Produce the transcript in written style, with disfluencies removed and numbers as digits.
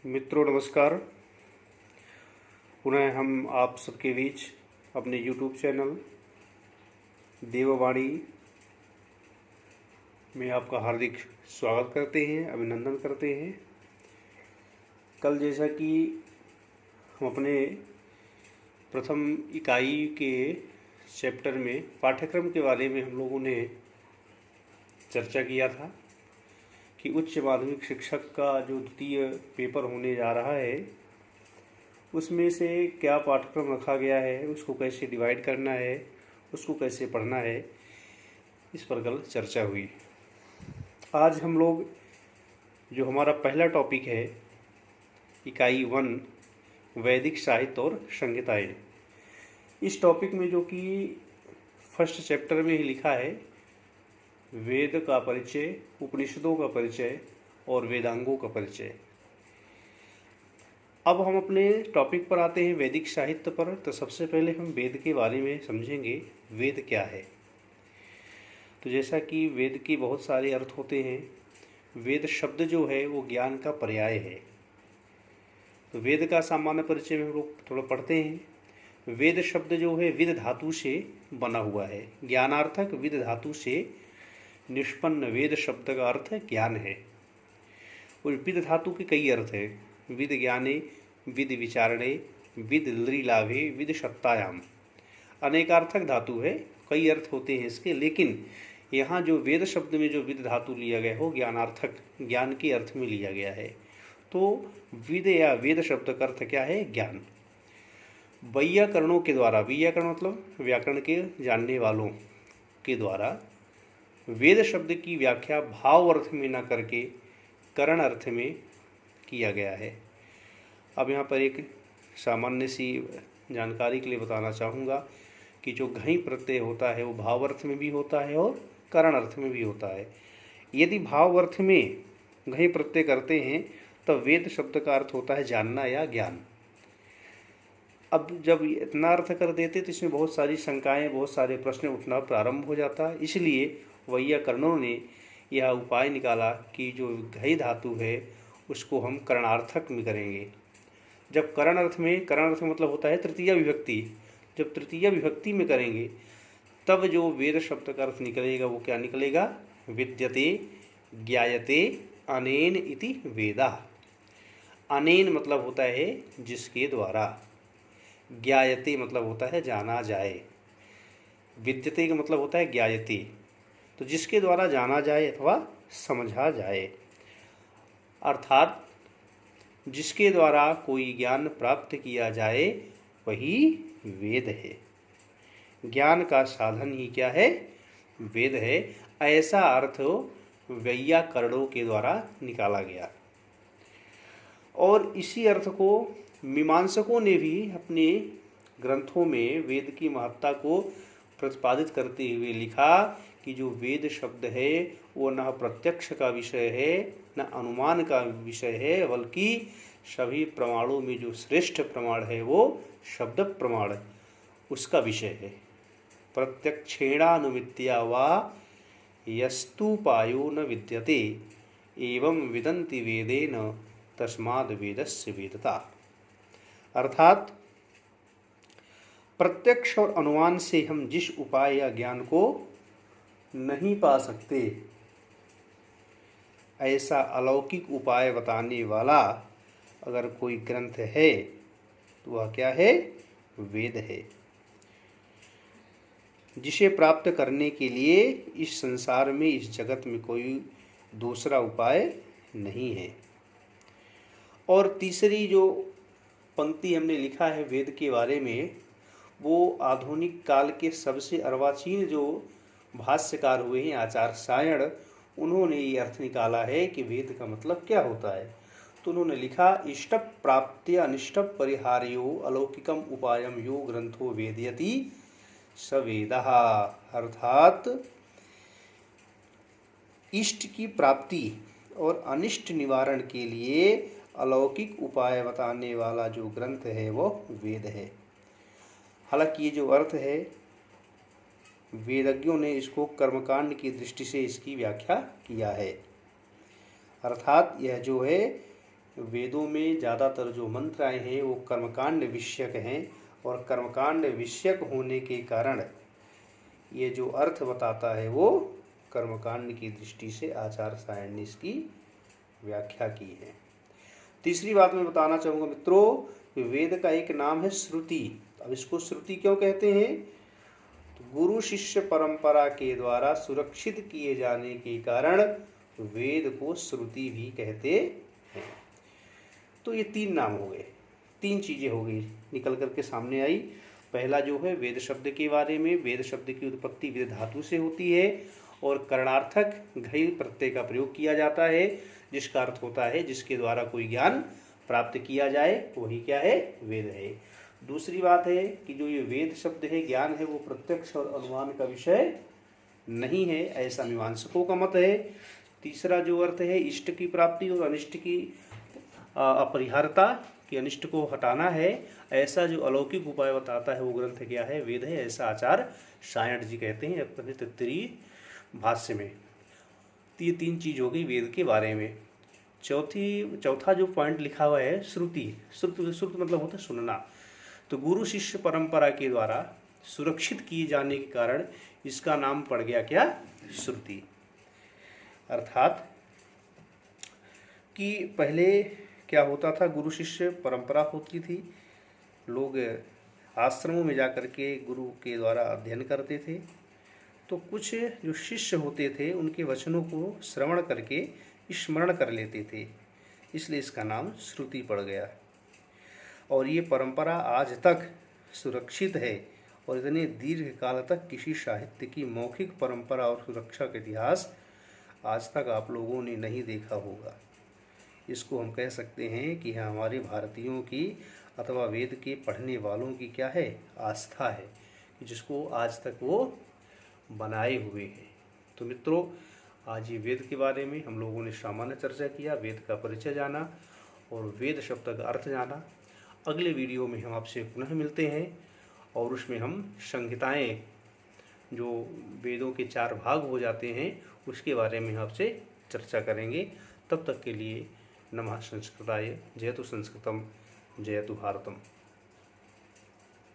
मित्रों नमस्कार। पुनः हम आप सबके बीच अपने YouTube चैनल देववाणी में आपका हार्दिक स्वागत करते हैं, अभिनंदन करते हैं। कल जैसा कि हम अपने प्रथम इकाई के चैप्टर में पाठ्यक्रम के बारे में हम लोगों ने चर्चा किया था कि उच्च माध्यमिक शिक्षक का जो द्वितीय पेपर होने जा रहा है उसमें से क्या पाठ्यक्रम रखा गया है, उसको कैसे डिवाइड करना है, उसको कैसे पढ़ना है, इस पर कल चर्चा हुई। आज हम लोग जो हमारा पहला टॉपिक है इकाई 1 वैदिक साहित्य और संहिताएं, इस टॉपिक में जो कि फर्स्ट चैप्टर में ही लिखा है वेद का परिचय, उपनिषदों का परिचय और वेदांगों का परिचय। अब हम अपने टॉपिक पर आते हैं वैदिक साहित्य पर। तो सबसे पहले हम वेद के बारे में समझेंगे, वेद क्या है। तो जैसा कि वेद के बहुत सारे अर्थ होते हैं, वेद शब्द जो है वो ज्ञान का पर्याय है। तो वेद का सामान्य परिचय में हम लोग थोड़ा पढ़ते हैं। वेद शब्द जो है विद धातु से बना हुआ है। ज्ञानार्थक विद धातु से निष्पन्न वेद शब्द का अर्थ ज्ञान है। और विद धातु के कई अर्थ हैं। विद ज्ञाने, विद विचारणे, विद लृलाभे, विद सत्तायाम, अनेकार्थक धातु है, कई अर्थ होते हैं इसके। लेकिन यहाँ जो वेद शब्द में जो विद धातु लिया गया हो ज्ञानार्थक, ज्ञान के अर्थ में लिया गया है। तो विद या वेद शब्द का अर्थ क्या है? ज्ञान। वैयाकरणों के द्वारा, वैयाकरण मतलब व्याकरण के जानने वालों के द्वारा वेद शब्द की व्याख्या भाव अर्थ में न करके करण अर्थ में किया गया है। अब यहाँ पर एक सामान्य सी जानकारी के लिए बताना चाहूँगा कि जो घई प्रत्यय होता है वो भाव अर्थ में भी होता है और करण अर्थ में भी होता है। यदि भाव अर्थ में घई प्रत्यय करते हैं तब वेद शब्द का अर्थ होता है जानना या ज्ञान। अब जब इतना अर्थ कर देते तो इसमें बहुत सारी शंकाएं, बहुत सारे प्रश्न उठना प्रारंभ हो जाता है। इसलिए वैयाकरणों ने यह उपाय निकाला कि जो घई धातु है उसको हम करणार्थक में करेंगे। जब करण अर्थ में, करण अर्थ मतलब होता है तृतीय विभक्ति, जब तृतीय विभक्ति में करेंगे तब जो वेद शब्द का अर्थ निकलेगा वो क्या निकलेगा? विद्यते ज्ञायते अनेन इति वेदा। अनेन मतलब होता है जिसके द्वारा, ज्ञायते मतलब होता है जाना जाए, विद्यते का मतलब होता है ज्ञायते, तो जिसके द्वारा जाना जाए अथवा समझा जाए, अर्थात जिसके द्वारा कोई ज्ञान प्राप्त किया जाए वही वेद है। ज्ञान का साधन ही क्या है? वेद है। ऐसा अर्थ वैयाकरणों के द्वारा निकाला गया और इसी अर्थ को मीमांसकों ने भी अपने ग्रंथों में वेद की महत्ता को प्रतिपादित करते हुए लिखा कि जो वेद शब्द है वो न प्रत्यक्ष का विषय है न अनुमान का विषय है, बल्कि सभी प्रमाणों में जो श्रेष्ठ प्रमाण है वो शब्द प्रमाण उसका विषय है। प्रत्यक्षेणानुमित्या वा यस्तुपायो न विद्यते एवं विदन्ति वेदेन तस्माद् वेदस्य वेदता। अर्थात प्रत्यक्ष और अनुमान से हम जिस उपाय या ज्ञान को नहीं पा सकते, ऐसा अलौकिक उपाय बताने वाला अगर कोई ग्रंथ है तो वह क्या है? वेद है, जिसे प्राप्त करने के लिए इस संसार में, इस जगत में कोई दूसरा उपाय नहीं है। और तीसरी जो पंक्ति हमने लिखा है वेद के बारे में, वो आधुनिक काल के सबसे अर्वाचीन जो भाष्यकार हुए हैं आचार्य सायण, उन्होंने ये अर्थ निकाला है कि वेद का मतलब क्या होता है। तो उन्होंने लिखा इष्ट प्राप्त्य अनिष्ट परिहार्यो अलौकिकम उपायम यो ग्रंथो वेदयति स वेदः। अर्थात इष्ट की प्राप्ति और अनिष्ट निवारण के लिए अलौकिक उपाय बताने वाला जो ग्रंथ है वो वेद है। हालांकि ये जो अर्थ है वेदज्ञों ने इसको कर्मकांड की दृष्टि से इसकी व्याख्या किया है। अर्थात यह जो है वेदों में ज़्यादातर जो मंत्र आए हैं वो कर्मकांड विषयक हैं, और कर्मकांड विषयक होने के कारण ये जो अर्थ बताता है वो कर्मकांड की दृष्टि से आचार्य सायण ने इसकी व्याख्या की है। तीसरी बात मैं बताना चाहूँगा मित्रों, वेद का एक नाम है श्रुति। अब इसको श्रुति क्यों कहते हैं? तो गुरु शिष्य परंपरा के द्वारा सुरक्षित किए जाने के कारण वेद को श्रुति भी कहते हैं। तो ये तीन नाम हो गए, तीन चीज़ें हो गई निकल करके सामने आई। पहला जो है वेद शब्द के बारे में, वेद शब्द की उत्पत्ति वेद धातु से होती है और करणार्थक घई प्रत्यय का प्रयोग किया जाता है, जिसका अर्थ होता है जिसके द्वारा कोई ज्ञान प्राप्त किया जाए वही क्या है? वेद है। दूसरी बात है कि जो ये वेद शब्द है, ज्ञान है, वो प्रत्यक्ष और अनुमान का विषय नहीं है, ऐसा मीमांसकों का मत है। तीसरा जो अर्थ है इष्ट की प्राप्ति और अनिष्ट की अपरिहार्यता, कि अनिष्ट को हटाना है, ऐसा जो अलौकिक उपाय बताता है वो ग्रंथ क्या है? वेद है, ऐसा आचार्य सायण जी कहते हैं अपने तैत्तिरीय भाष्य में। तो ये तीन चीज़ हो गई वेद के बारे में। चौथा जो पॉइंट लिखा हुआ है श्रुति। श्रुति मतलब होता है सुनना। तो गुरु शिष्य परंपरा के द्वारा सुरक्षित किए जाने के कारण इसका नाम पड़ गया क्या? श्रुति। अर्थात कि पहले क्या होता था, गुरु शिष्य परंपरा होती थी, लोग आश्रमों में जा कर के गुरु के द्वारा अध्ययन करते थे, तो कुछ जो शिष्य होते थे उनके वचनों को श्रवण करके स्मरण कर लेते थे, इसलिए इसका नाम श्रुति पड़ गया। और ये परंपरा आज तक सुरक्षित है, और इतने दीर्घ काल तक किसी साहित्य की मौखिक परंपरा और सुरक्षा का इतिहास आज तक आप लोगों ने नहीं देखा होगा। इसको हम कह सकते हैं कि हमारे भारतीयों की अथवा वेद के पढ़ने वालों की क्या है? आस्था है, जिसको आज तक वो बनाए हुए हैं। तो मित्रों, आज ये वेद के बारे में हम लोगों ने सामान्य चर्चा किया, वेद का परिचय जाना और वेद शब्द का अर्थ जाना। अगले वीडियो में हम आपसे पुनः मिलते हैं और उसमें हम संहिताएं, जो वेदों के 4 भाग हो जाते हैं, उसके बारे में आपसे चर्चा करेंगे। तब तक के लिए नमः संस्कृताय। जयतु संस्कृतम, जयतु भारतम।